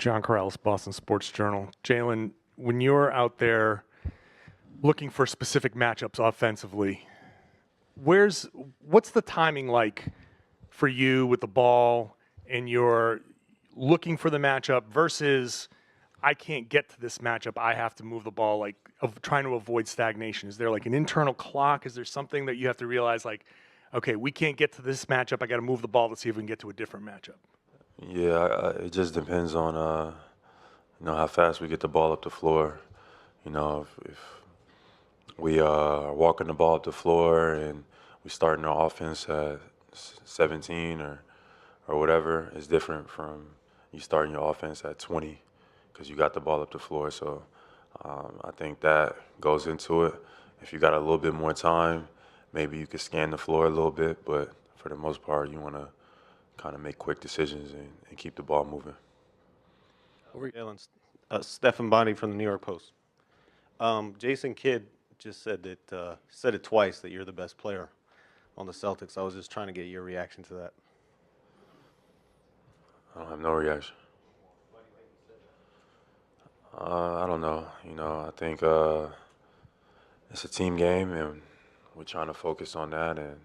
John Corrales, Boston Sports Journal. Jaylen, when you're out there looking for specific matchups offensively, what's the timing like for you with the ball and you're looking for the matchup versus I can't get to this matchup, I have to move the ball, like of trying to avoid stagnation? Is there like an internal clock? Is there something that you have to realize like, okay, we can't get to this matchup, I got to move the ball to see if we can get to a different matchup? Yeah, it just depends on how fast we get the ball up the floor. If we are walking the ball up the floor and we starting our offense at 17 or whatever, it's different from you starting your offense at 20 because you got the ball up the floor. So I think that goes into it. If you got a little bit more time, maybe you could scan the floor a little bit, but for the most part, you want to kind of make quick decisions and keep the ball moving. Stephen Bondy from the New York Post. Jason Kidd just said it twice that you're the best player on the Celtics. I was just trying to get your reaction to that. I don't have no reaction. I don't know. I think it's a team game, and we're trying to focus on that. And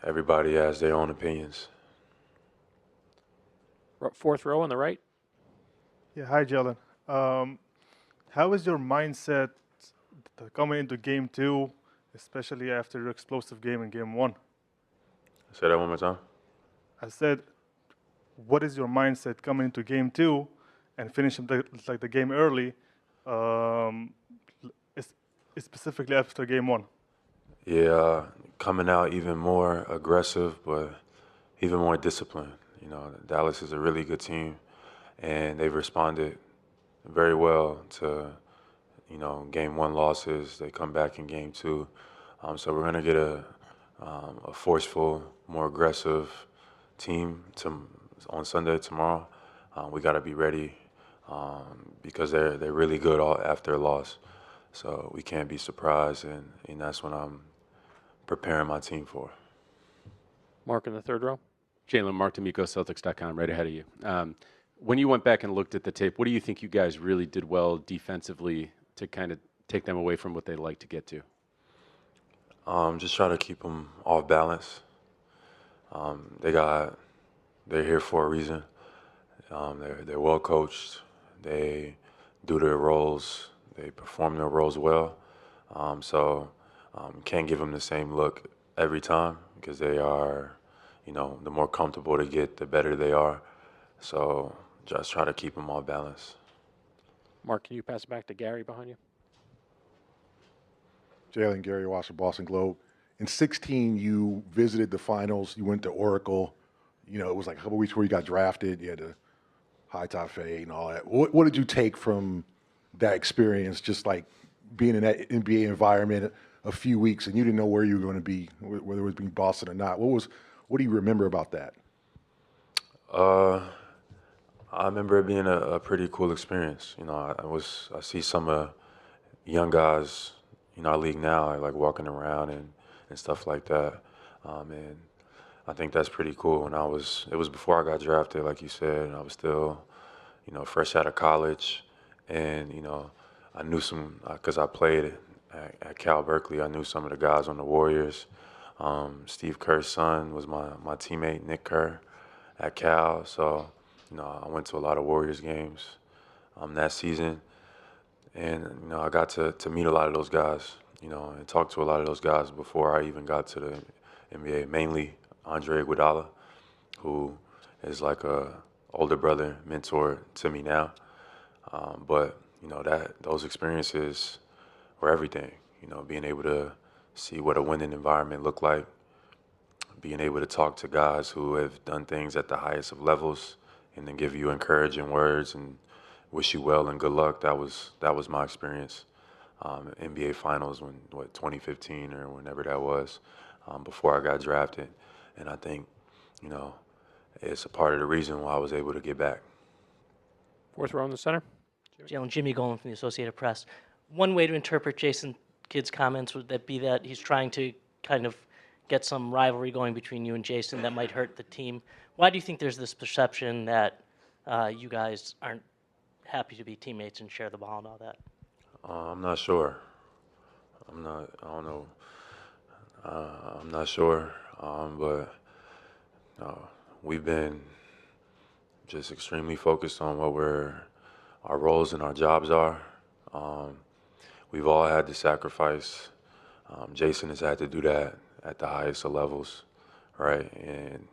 everybody has their own opinions. Fourth row on the right. Yeah, hi, Jaylen. How is your mindset coming into Game 2, especially after your explosive game in Game 1? Say that one more time. I said, what is your mindset coming into Game 2 and finishing the game early, specifically after Game 1? Yeah, coming out even more aggressive, but even more disciplined. Dallas is a really good team, and they've responded very well to, Game 1 losses. They come back in Game 2. So we're going to get a forceful, more aggressive team on Sunday tomorrow. We got to be ready because they're really good after a loss. So we can't be surprised, and that's what I'm preparing my team for. Mark in the third row. Jaylen, Mark D'Amico, Celtics.com, right ahead of you. When you went back and looked at the tape, what do you think you guys really did well defensively to kind of take them away from what they like to get to? Just try to keep them off balance. They're here for a reason. They're well coached. They do their roles. They perform their roles well. So can't give them the same look every time because they are, the more comfortable they get, the better they are. So just try to keep them off balance. Mark, can you pass it back to Gary behind you? Jaylen, Gary Wasser, Boston Globe. In 2016, you visited the finals. You went to Oracle. It was like a couple weeks before you got drafted. You had the high top fade and all that. What did you take from that experience, just like being in that NBA environment a few weeks and you didn't know where you were going to be, whether it was being Boston or not? What do you remember about that? I remember it being a pretty cool experience. I see some young guys, our league now, like walking around and stuff like that. And I think that's pretty cool. It was before I got drafted, like you said, and I was still, fresh out of college. And, I knew some, because I played at Cal Berkeley, I knew some of the guys on the Warriors. Steve Kerr's son was my teammate, Nick Kerr, at Cal. So, I went to a lot of Warriors games that season. And, I got to meet a lot of those guys, and talk to a lot of those guys before I even got to the NBA, mainly Andre Iguodala, who is like a older brother, mentor to me now. But, those experiences were everything, being able to see what a winning environment looked like, being able to talk to guys who have done things at the highest of levels and then give you encouraging words and wish you well and good luck. That was my experience. NBA Finals 2015 or whenever that was, before I got drafted. And I think, it's a part of the reason why I was able to get back. Fourth row in the center. Jaylen, Jimmy Golan from the Associated Press. One way to interpret Jason Kidd's comments would that be that he's trying to kind of get some rivalry going between you and Jason that might hurt the team. Why do you think there's this perception that you guys aren't happy to be teammates and share the ball and all that? I'm not sure. I don't know. I'm not sure. But we've been just extremely focused on what our roles and our jobs are. We've all had to sacrifice. Jason has had to do that at the highest of levels, right? And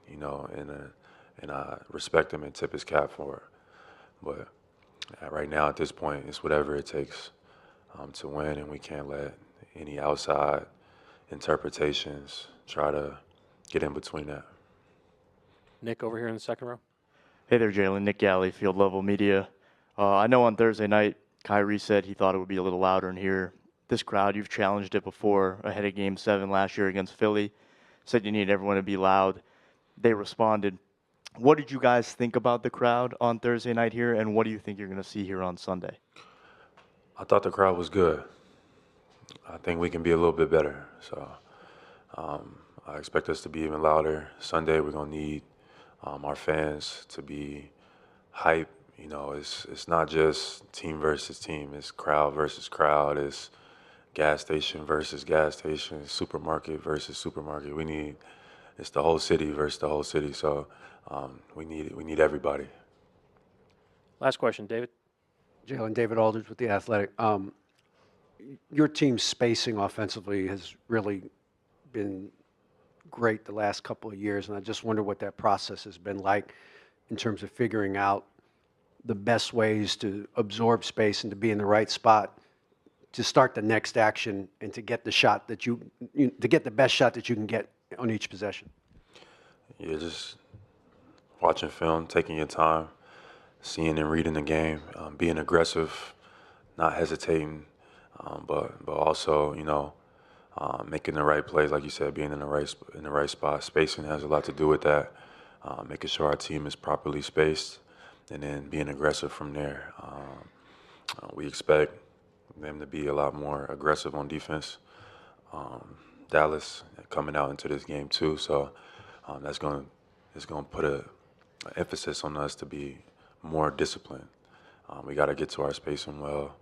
and I respect him and tip his cap for it. But right now, at this point, it's whatever it takes to win, and we can't let any outside interpretations try to get in between that. Nick over here in the second row. Hey there, Jalen. Nick Galley, Field Level Media. I know on Thursday night, Kyrie said he thought it would be a little louder in here. This crowd, you've challenged it before ahead of Game 7 last year against Philly. Said you need everyone to be loud. They responded. What did you guys think about the crowd on Thursday night here, and what do you think you're going to see here on Sunday? I thought the crowd was good. I think we can be a little bit better. So I expect us to be even louder. Sunday, we're going to need our fans to be hype. You know, it's not just team versus team. It's crowd versus crowd. It's gas station versus gas station. Supermarket versus supermarket. It's the whole city versus the whole city. So we need everybody. Last question, David. Jalen, David Aldridge with The Athletic. Your team's spacing offensively has really been great the last couple of years, and I just wonder what that process has been like in terms of figuring out the best ways to absorb space and to be in the right spot to start the next action and to get the shot that to get the best shot that you can get on each possession. Yeah, just watching film, taking your time, seeing and reading the game, being aggressive, not hesitating, but also making the right plays, like you said, being in the right spot. Spacing has a lot to do with that. Making sure our team is properly spaced, and then being aggressive from there. We expect them to be a lot more aggressive on defense. Dallas coming out into this game too, so it's going to put an emphasis on us to be more disciplined. We got to get to our spacing well.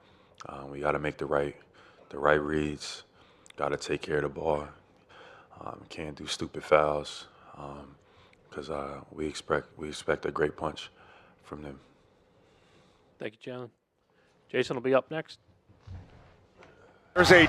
We got to make the right reads. Got to take care of the ball. Can't do stupid fouls because we expect a great punch from them. Thank you, Jalen. Jason will be up next. There's a